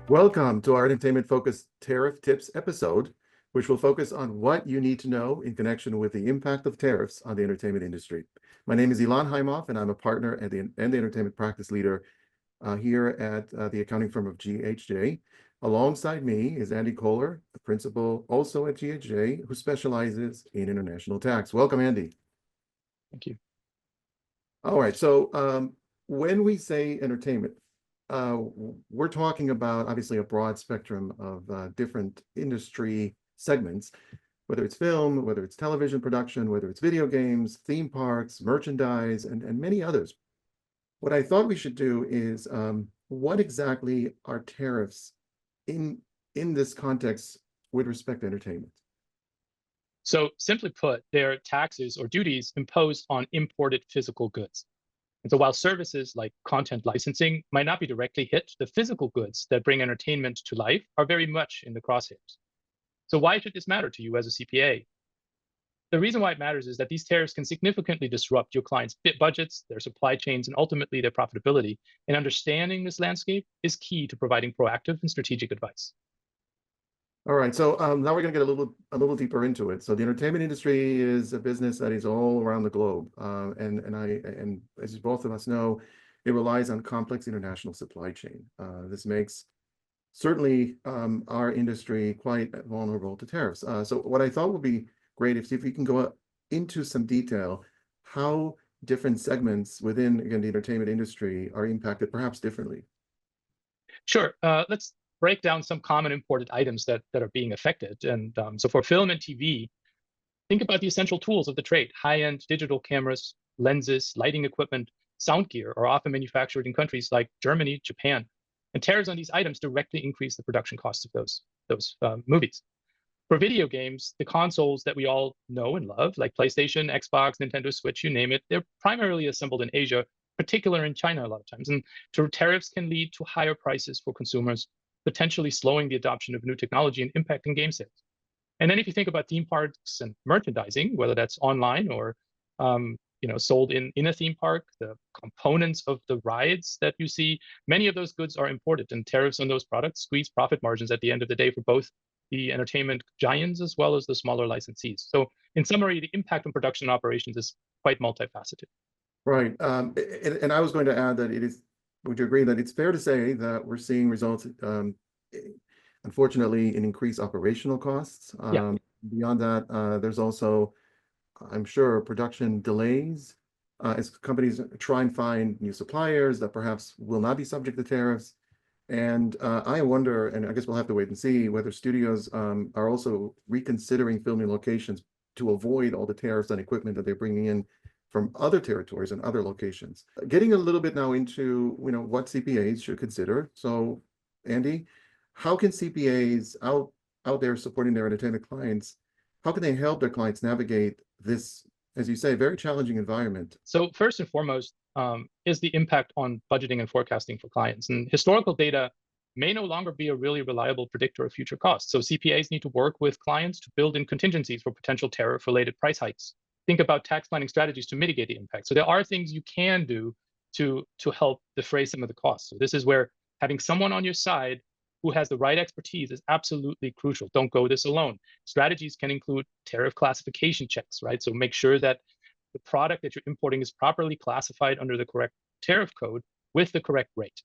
Welcome to our entertainment-focused tariff tips episode, which will focus on what you need to know in connection with the impact of tariffs on the entertainment industry. My name is Ilan Haimoff, and I'm a partner and the entertainment practice leader here at the accounting firm of GHJ. Alongside me is Andy Koller, a principal also at GHJ, who specializes in international tax. Welcome, Andy. Thank you. All right, so when we say entertainment, we're talking about obviously a broad spectrum of different industry segments, whether it's film, whether it's television production, whether it's video games, theme parks, merchandise, and many others. What I thought we should do is what exactly are tariffs in this context with respect to entertainment? So simply put, they're taxes or duties imposed on imported physical goods. And so while services like content licensing might not be directly hit, the physical goods that bring entertainment to life are very much in the crosshairs. So why should this matter to you as a CPA? The reason why it matters is that these tariffs can significantly disrupt your clients' budgets, their supply chains, and ultimately their profitability. And understanding this landscape is key to providing proactive and strategic advice. All right, so now we're going to get a little deeper into it. So the entertainment industry is a business that is all around the globe, and as both of us know, it relies on complex international supply chain. This makes certainly our industry quite vulnerable to tariffs. So what I thought would be great if we can go into some detail how different segments within, again, the entertainment industry are impacted perhaps differently. Sure. Let's break down some common imported items that are being affected. And so for film and TV, think about the essential tools of the trade. High-end digital cameras, lenses, lighting equipment, sound gear are often manufactured in countries like Germany, Japan. And tariffs on these items directly increase the production costs of those movies. For video games, the consoles that we all know and love, like PlayStation, Xbox, Nintendo Switch, you name it, they're primarily assembled in Asia, particularly in China a lot of times. And tariffs can lead to higher prices for consumers, potentially slowing the adoption of new technology and impacting game sales. And then if you think about theme parks and merchandising, whether that's online or sold in a theme park, the components of the rides that you see, many of those goods are imported, and tariffs on those products squeeze profit margins at the end of the day for both the entertainment giants as well as the smaller licensees. So in summary, the impact on production operations is quite multifaceted. Right. And I was going to add that would you agree that it's fair to say that we're seeing results, unfortunately, in increased operational costs? Yeah. Beyond that, there's also, I'm sure, production delays as companies try and find new suppliers that perhaps will not be subject to tariffs. And I wonder, and I guess we'll have to wait and see, whether studios are also reconsidering filming locations to avoid all the tariffs on equipment that they're bringing in from other territories and other locations. Getting a little bit now into what CPAs should consider. So, Andy, how can CPAs out there supporting their entertainment clients, how can they help their clients navigate this, as you say, very challenging environment? So first and foremost is the impact on budgeting and forecasting for clients. And historical data may no longer be a really reliable predictor of future costs. So CPAs need to work with clients to build in contingencies for potential tariff-related price hikes. Think about tax planning strategies to mitigate the impact. So there are things you can do to help defray some of the costs. So this is where having someone on your side who has the right expertise is absolutely crucial. Don't go this alone. Strategies can include tariff classification checks, right? So make sure that the product that you're importing is properly classified under the correct tariff code with the correct rate.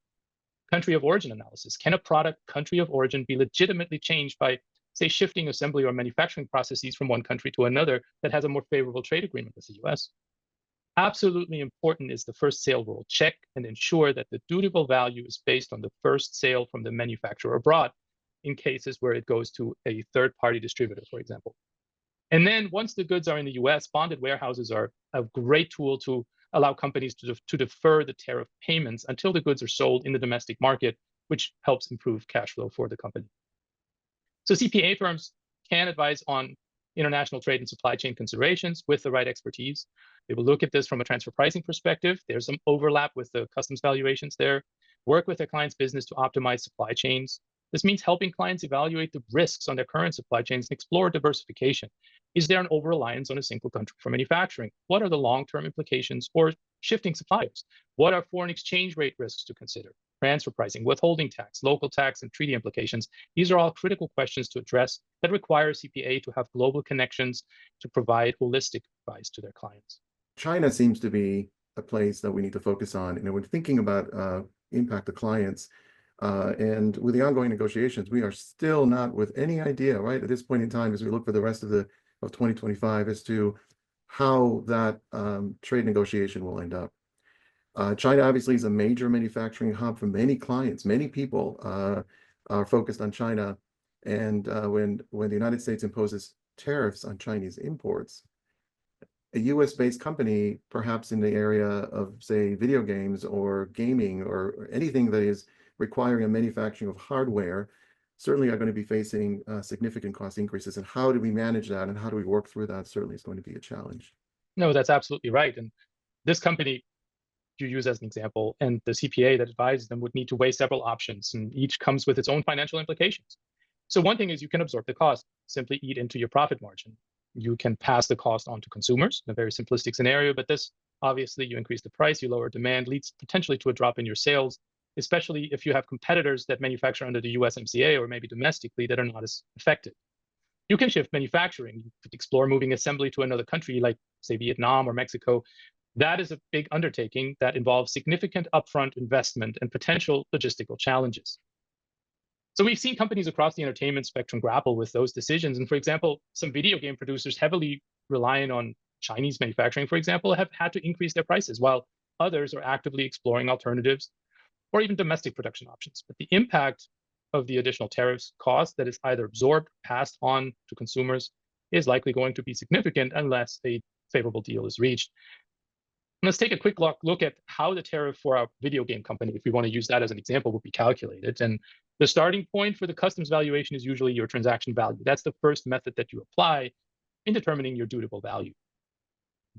Country of origin analysis. Can a product country of origin be legitimately changed by, say, shifting assembly or manufacturing processes from one country to another that has a more favorable trade agreement with the US? Absolutely important is the first sale rule. Check and ensure that the dutiable value is based on the first sale from the manufacturer abroad in cases where it goes to a third-party distributor, for example. And then once the goods are in the US, bonded warehouses are a great tool to allow companies to defer the tariff payments until the goods are sold in the domestic market, which helps improve cash flow for the company. So CPA firms can advise on international trade and supply chain considerations with the right expertise. They will look at this from a transfer pricing perspective. There's some overlap with the customs valuations there. Work with their client's business to optimize supply chains. This means helping clients evaluate the risks on their current supply chains and explore diversification. Is there an over-reliance on a single country for manufacturing? What are the long-term implications for shifting suppliers? What are foreign exchange rate risks to consider? Transfer pricing, withholding tax, local tax, and treaty implications. These are all critical questions to address that require CPA to have global connections to provide holistic advice to their clients. China seems to be a place that we need to focus on. When thinking about impact to clients, and with the ongoing negotiations, we are still not with any idea, right, at this point in time, as we look for the rest of 2025, as to how that trade negotiation will end up. China obviously is a major manufacturing hub for many clients. Many people are focused on China, and when the United States imposes tariffs on Chinese imports, a US-based company, perhaps in the area of, say, video games or gaming or anything that is requiring a manufacturing of hardware, certainly are going to be facing significant cost increases. And how do we manage that, and how do we work through that, certainly is going to be a challenge. No, that's absolutely right. And this company you use as an example, and the CPA that advises them would need to weigh several options, and each comes with its own financial implications. So one thing is you can absorb the cost, simply eat into your profit margin. You can pass the cost on to consumers in a very simplistic scenario, but this obviously you increase the price, you lower demand, leads potentially to a drop in your sales, especially if you have competitors that manufacture under the USMCA or maybe domestically that are not as affected. You can shift manufacturing. You could explore moving assembly to another country like, say, Vietnam or Mexico. That is a big undertaking that involves significant upfront investment and potential logistical challenges. So we've seen companies across the entertainment spectrum grapple with those decisions. And for example, some video game producers heavily relying on Chinese manufacturing, for example, have had to increase their prices, while others are actively exploring alternatives or even domestic production options. But the impact of the additional tariffs cost that is either absorbed, passed on to consumers, is likely going to be significant unless a favorable deal is reached. Let's take a quick look at how the tariff for our video game company, if we want to use that as an example, would be calculated. And the starting point for the customs valuation is usually your transaction value. That's the first method that you apply in determining your dutiable value.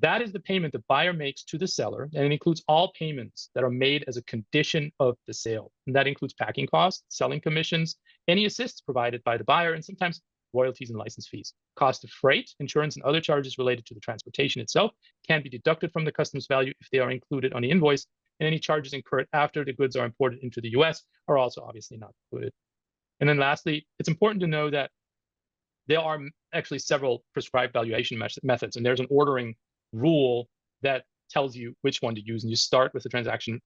That is the payment the buyer makes to the seller, and it includes all payments that are made as a condition of the sale. And that includes packing costs, selling commissions, any assists provided by the buyer, and sometimes royalties and license fees. Cost of freight, insurance, and other charges related to the transportation itself can be deducted from the customs value if they are included on the invoice, and any charges incurred after the goods are imported into the US are also obviously not included. And then lastly, it's important to know that there are actually several prescribed valuation methods, and there's an ordering rule that tells you which one to use, and you start with the transaction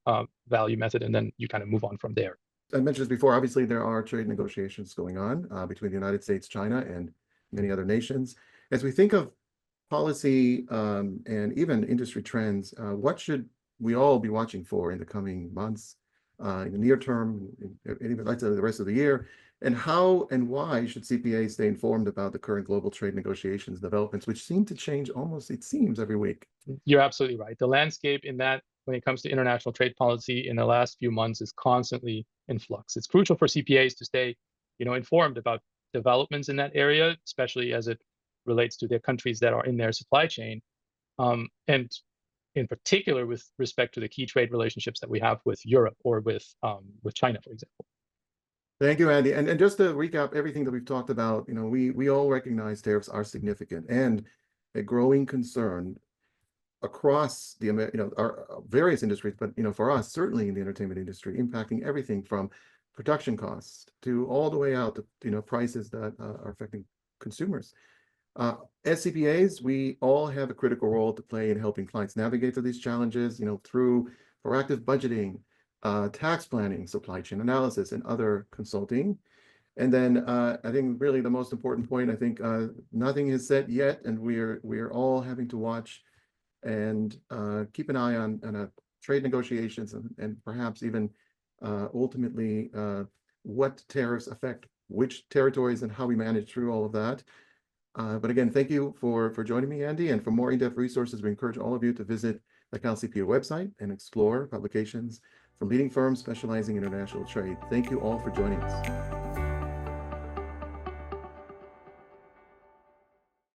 value method, and then you kind of move on from there. I mentioned this before, obviously there are trade negotiations going on between the United States, China, and many other nations. As we think of policy and even industry trends, what should we all be watching for in the coming months, in the near term, and even like the rest of the year? And how and why should CPA stay informed about the current global trade negotiations developments, which seem to change almost, it seems, every week? You're absolutely right. The landscape in that, when it comes to international trade policy in the last few months, is constantly in flux. It's crucial for CPAs to stay, informed about developments in that area, especially as it relates to their countries that are in their supply chain, and in particular with respect to the key trade relationships that we have with Europe or with China, for example. Thank you, Andy. And just to recap everything that we've talked about, we all recognize tariffs are significant and a growing concern across the our various industries, but for us, certainly in the entertainment industry, impacting everything from production costs to all the way out to prices that are affecting consumers. As CPAs, we all have a critical role to play in helping clients navigate through these challenges, through proactive budgeting, tax planning, supply chain analysis, and other consulting. And then I think really the most important point, I think nothing is set yet, and we're all having to watch and keep an eye on trade negotiations and perhaps even ultimately what tariffs affect which territories and how we manage through all of that. But again, thank you for joining me, Andy. And for more in-depth resources, we encourage all of you to visit the CalCPA website and explore publications from leading firms specializing in international trade. Thank you all for joining us.